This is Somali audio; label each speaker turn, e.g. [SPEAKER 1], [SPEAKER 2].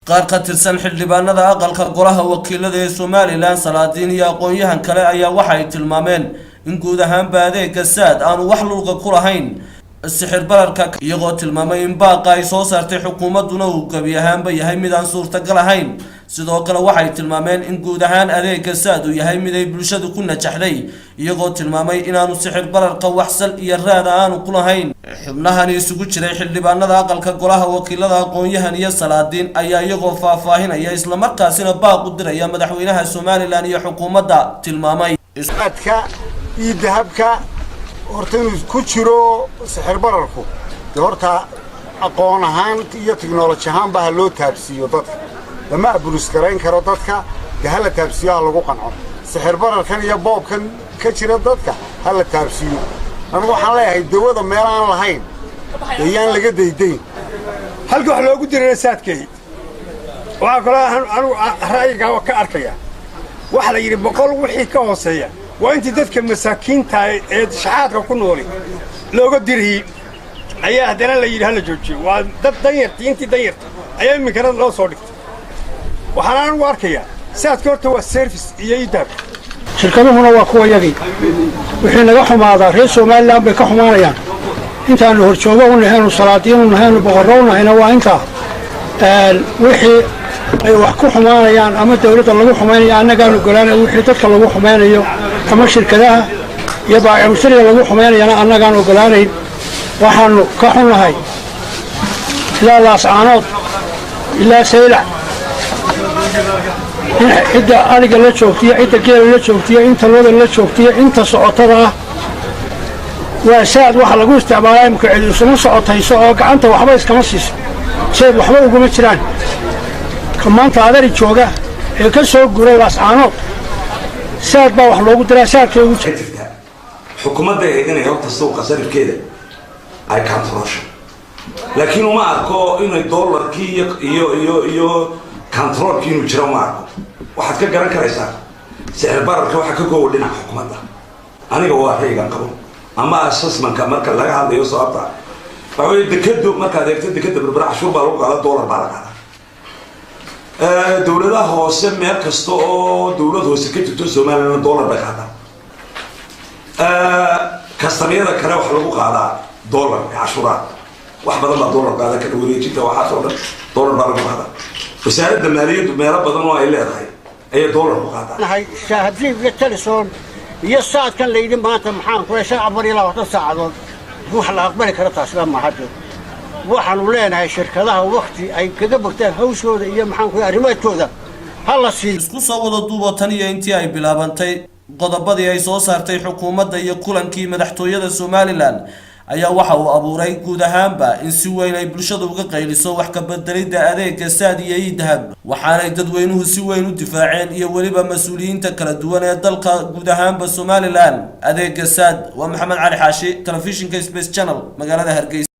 [SPEAKER 1] qaar ka tirsan xildhibaanada aqalka golaha wakiilada ee Soomaaliland Salaadiin iyo aqoon-yahan kale ayaa waxay tilmaameen in guud ahaanba adeegga saad aanu wax luuqa ku lahayn sixir bararka iyagoo tilmaamay in baaqa ay soo saartay xukuumaduna uu gabi ahaanba yahay mid aan suurtagal ahayn sidoo kale waxay tilmaameen in guud ahaan adeegga saad uu yahay mid ay bulshadu ku najaxday iyagoo tilmaamay inaanu sixir bararka wax sal iyo raad aanu ku lahayn xubnahan isugu jiray xildhibaanada aqalka golaha wakiilada aqoon-yahan iyo Salaadiin ayaa iyagoo faahfaahinaya isla markaasina baaq u diraya madaxweynaha Soomaaliland iyo xukuumadda tilmaamay
[SPEAKER 2] isqadka iyo dahabka horta inuu ku jiro sixir bararku horta aqoon ahaan iyo technology ahaan baa loo taabsiyo dadka lama abulus gareyn karo dadka hala taabsiyo lagu qanco sixir bararkan iyo boobkan ka jira dadka hala taabsiyo anigu waxaan leeyahay dawada meel aan lahayn ayaan laga dayday halka wax loogu diray saadkay waxa kale anigu ra'yiga ka arkaya waxa la yiri boqol wixii ka hooseeya وأنت تذكر مساكين تاي شحاتك كنولي لو قدري أيه هذا اللي يجهل جوجي وده ديرت أنت ديرت أيه مكان لو صورت وحنان واركيا ساعة كورت هو السيرفيس يجيب
[SPEAKER 3] شركة هنا وقوة يجي وحين نجحوا مع هذا رئيس ومال بكحوا معنا يعني أنت أنه هرشوبه ونحن صلاتين ونحن بغرونا هنا وأنت وحي وحكوا حمانا يعني أما الدولة اللي حمانا يعني قالوا قلنا وحي تدخل اللي حمانا يو كما الشركة لها يبقى مشتري اللي حمانا يعني أنا قالوا قلنا وحنو كحنا هاي لا لا صعانات إلا سيلع إذا أنا قلت شوفتي إذا كير قلت شوفتي أنت الوضع قلت شوفتي أنت صعطتها وساعد واحد لقوا استعمالها يمكن عدو صعطها يسوق أنت وحبايس كمسيس سيد وحبايس وقومت شران كمان تعذر الشوقة كسر جوري راس عنو ساعد بروح لوجو ترى ساعد كيوش
[SPEAKER 4] حكومة ده هنا يحط السوق صار كده I can't rush لكنه ما أركو إنه الدولار كي يو كنترول كي نجرا ما أركو واحد كجرا كريسا سعر بارك واحد كجو لنا حكومة ده أنا جوا هيك قبل أما أساس من كمرك اللي هذا يوصل أبدا فهو يدكدو مرك هذا يدكدو بالبراح شو بروق على الدولار بارك هذا دولة هوسة مركزتو دولة هوسة كتير تسمى لنا دولار بكذا كاستمير كره وحلوق على دولار عشرات واحد بدل دولار هذا كده وريجي واحد دولار بارك هذا وسعر المالية بميرا بدل ما إلا هاي أي دولار بقعدة
[SPEAKER 3] هاي شاهدين في التلفون يساعد كان ليدين ما تمحان كل شيء عبر إلى وقت الساعة روح الأخبار كرتها سلام ما حد waxaan u leenahay shirkadaha waqti ay kaga bogtaan hawshooda iyo maxaan ku arimaadkooda hala sii
[SPEAKER 1] isku soo wada duubo tan iyo intii ay bilaabantay qodobadii ay soo saartay xukuumadda iyo kulankii madaxtooyada Soomaaliland ayaa waxa uu abuuray guud ahaanba in si weyn ay bulshadu uga qayliso wax ka bedelida adeegga saad iyo dahab waxaanay dadweynuhu si weyn u difaaceen iyo waliba mas'uuliyiinta kala duwan ee dalka guud ahaanba Soomaaliland adeegga saad waa Maxamed Cali Xaashi telefishinka Space Channel magaalada Hargeysa